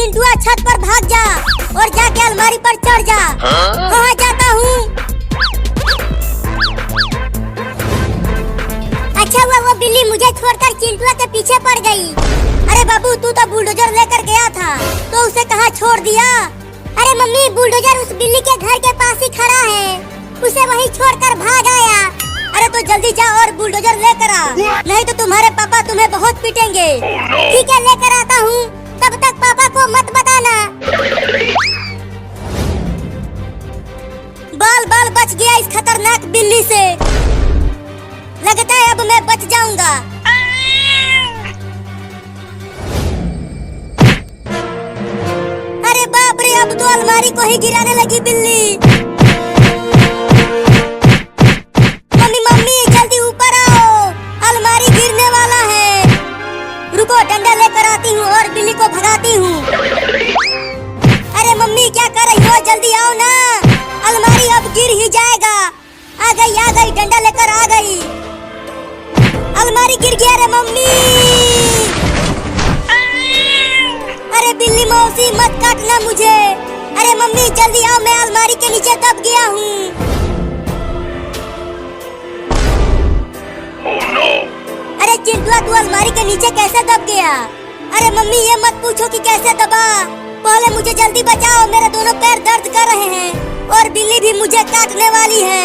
चिंटुआ छत पर भाग जा और जाके अलमारी पर चढ़ जा। कहाँ जाता हूँ? अच्छा हुआ वो बिल्ली मुझे छोड़कर चिंटुआ के पीछे पड़ गई। अरे बाबू तू तो बुलडोजर लेकर गया था तो उसे कहाँ छोड़ दिया? अरे मम्मी बुलडोजर उस बिल्ली के घर के पास ही खड़ा है, उसे वहीं छोड़कर भाग आया। अरे तो जल्दी जा और बुलडोजर लेकर आ, नहीं तो तुम्हारे पापा तुम्हें बहुत पीटेंगे। ठीक है लेकर आता हूँ, तब तक पापा को मत बताना। बाल बाल बच गया इस खतरनाक बिल्ली से, लगता है अब मैं बच जाऊंगा। अरे बाप रे अब तो अलमारी को ही गिराने लगी बिल्ली। मम्मी जल्दी ऊपर आओ, अलमारी गिरने वाला है। रुको डंडा लेकर आती हूँ और बिल्ली को भगाती हूँ। अरे मम्मी क्या कर रही हो, जल्दी आओ ना, अलमारी अब गिर ही जाएगा। आ गई डंडा लेकर आ गई। अलमारी गिर गया रे मम्मी। अरे बिल्ली मौसी मत काटना मुझे। अरे मम्मी जल्दी आओ, मैं अलमारी के नीचे दब गया हूँ। अरे चिंटुआ तू अलमारी के नीचे कैसे दब गया? अरे मम्मी ये मत पूछो कि कैसे दबा, पहले मुझे जल्दी बचाओ, मेरे दोनों पैर दर्द कर रहे हैं और बिल्ली भी मुझे काटने वाली है।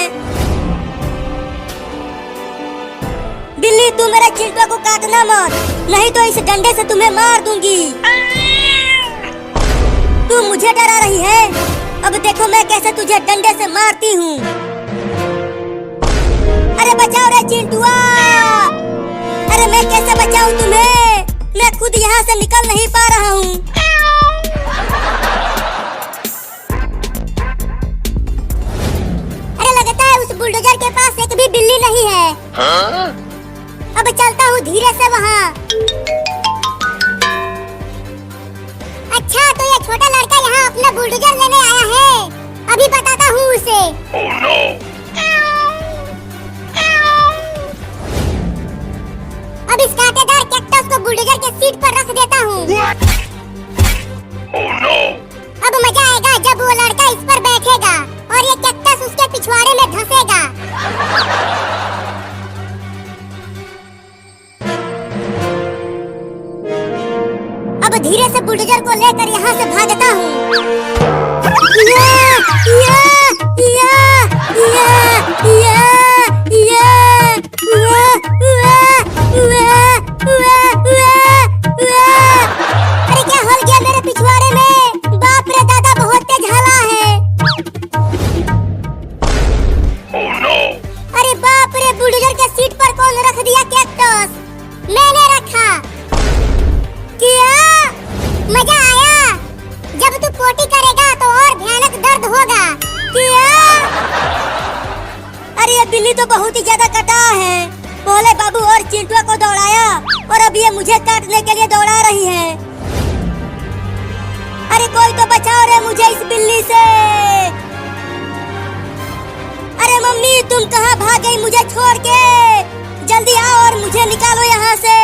बिल्ली तू मेरे चिंटुआ को काटना मत, नहीं तो इस डंडे से तुम्हें मार दूंगी। तू मुझे डरा रही है, अब देखो मैं कैसे तुझे डंडे से मारती हूँ। अरे बचाओ रे चिंटुआ। अरे मैं कैसे बचाऊं तुम्हें, मैं खुद यहाँ से निकल नहीं पा रहा हूँ। अरे लगता है उस बुलडोजर के पास एक भी बिल्ली नहीं है। अब चलता हूँ धीरे से वहाँ। अच्छा तो ये छोटा लड़का यहाँ अपना बुलडोजर लेने आया है, अभी बताता हूँ उसे। Oh, no. अब इस कांटेदार कैक्टस को बुलडोजर के सीट पर रख देता हूँ। Oh, no. अब मजा आएगा जब वो लड़का इस पर बैठेगा और ये कैक्टस उसके पिछवाड़े में धंसेगा। अब धीरे से बुलडोजर को लेकर यहाँ से भागता हूँ। अरे क्या हो गया मेरे पिछवाड़े में, बाप रे दादा बहुत तेज हवा है। Oh, no. अरे बाप रे बुलडोजर के सीट पर कौन रख दिया कैक्टस? मैंने रखा। क्या मजा आया? जब तू पोटी करेगा तो और भयानक दर्द होगा। क्या? अरे ये बिल्ली तो बहुत ही ज्यादा कटा है, पहले बाबू और चिंटुआ को दौड़ाया और अब ये मुझे काटने के लिए दौड़ा रही है। अरे कोई तो बचाओ रे मुझे इस बिल्ली से। अरे मम्मी तुम कहाँ भाग गई मुझे छोड़ के, जल्दी आओ और मुझे निकालो यहाँ से,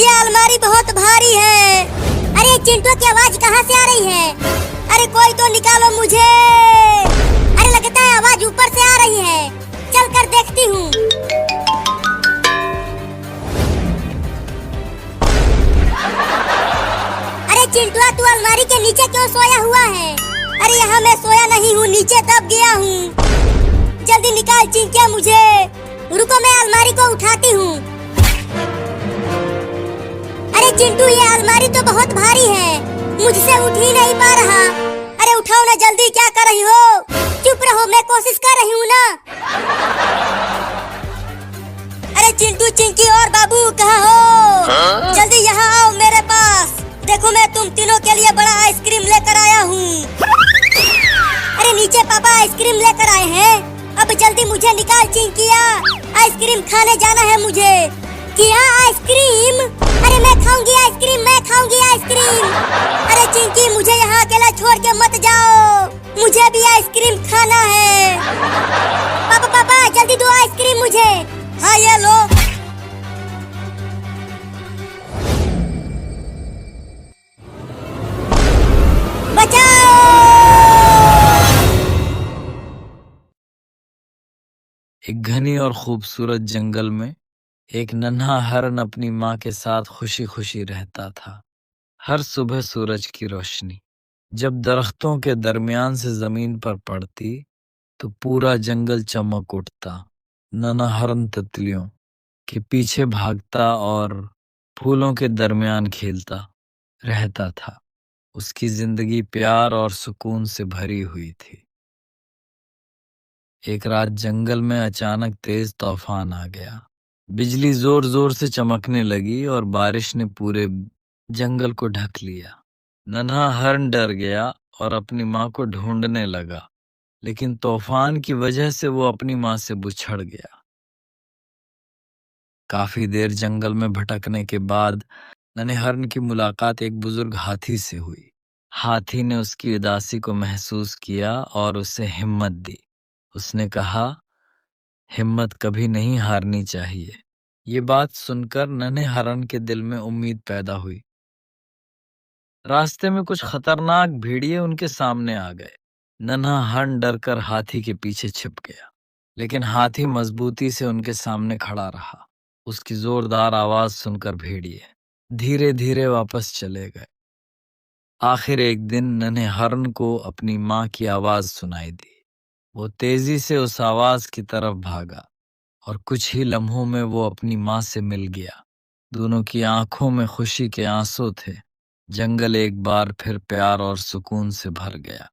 ये अलमारी बहुत भारी है। अरे चिंटुआ की आवाज कहाँ से आ रही है? अरे कोई तो निकालो मुझे। अरे लगता है आवाज ऊपर से आ रही है, चल कर देखती हूँ। अरे चिंटुआ तू अलमारी के नीचे क्यों सोया हुआ है? अरे यहाँ मैं सोया नहीं हूँ, नीचे दब गया हूँ। जल्दी निकाल चिंकिया मुझे। रुको मैं अलमारी को उठाती हूँ। अरे चिंटू ये अलमारी तो बहुत भारी है, मुझसे उठ ही नहीं पा रहा। अरे उठाओ ना जल्दी, क्या कर रही हो? चुप रहो, मैं कोशिश कर रही हूँ ना। अरे चिंटू चिंकी और बाबू कहाँ हो? जल्दी यहाँ आओ मेरे पास, देखो मैं तुम तीनों के लिए बड़ा आइसक्रीम लेकर आया हूँ। अरे नीचे पापा आइसक्रीम लेकर आए हैं, अब जल्दी मुझे निकाल चिंकिया, आइसक्रीम खाने जाना है मुझे। क्या आइसक्रीम? अरे मैं खाऊंगी आइसक्रीम, मैं खाऊंगी आइसक्रीम। अरे चिंकी मुझे यहाँ अकेला छोड़ के मत जाओ, मुझे भी आइसक्रीम खाना है। पापा पापा जल्दी दो आइसक्रीम मुझे। हाँ ये लो। एक घनी और खूबसूरत जंगल में एक नन्हा हरण अपनी माँ के साथ खुशी खुशी रहता था। हर सुबह सूरज की रोशनी जब दरख्तों के दरमियान से जमीन पर पड़ती तो पूरा जंगल चमक उठता। नन्हा हरण तितलियों के पीछे भागता और फूलों के दरमियान खेलता रहता था। उसकी जिंदगी प्यार और सुकून से भरी हुई थी। एक रात जंगल में अचानक तेज तूफान आ गया। बिजली जोर जोर से चमकने लगी और बारिश ने पूरे जंगल को ढक लिया। नन्हा हरण डर गया और अपनी माँ को ढूंढने लगा, लेकिन तूफान की वजह से वो अपनी माँ से बिछड़ गया। काफी देर जंगल में भटकने के बाद नन्हे हरण की मुलाकात एक बुजुर्ग हाथी से हुई। हाथी ने उसकी उदासी को महसूस किया और उसे हिम्मत दी। उसने कहा, हिम्मत कभी नहीं हारनी चाहिए। ये बात सुनकर नन्हे हरण के दिल में उम्मीद पैदा हुई। रास्ते में कुछ खतरनाक भेड़िए उनके सामने आ गए। नन्हा हरण डरकर हाथी के पीछे छिप गया, लेकिन हाथी मजबूती से उनके सामने खड़ा रहा। उसकी जोरदार आवाज सुनकर भेड़िए धीरे धीरे वापस चले गए। आखिर एक दिन नन्हे हरण को अपनी माँ की आवाज सुनाई दी। वो तेजी से उस आवाज की तरफ भागा और कुछ ही लम्हों में वो अपनी माँ से मिल गया। दोनों की आंखों में खुशी के आंसू थे। जंगल एक बार फिर प्यार और सुकून से भर गया।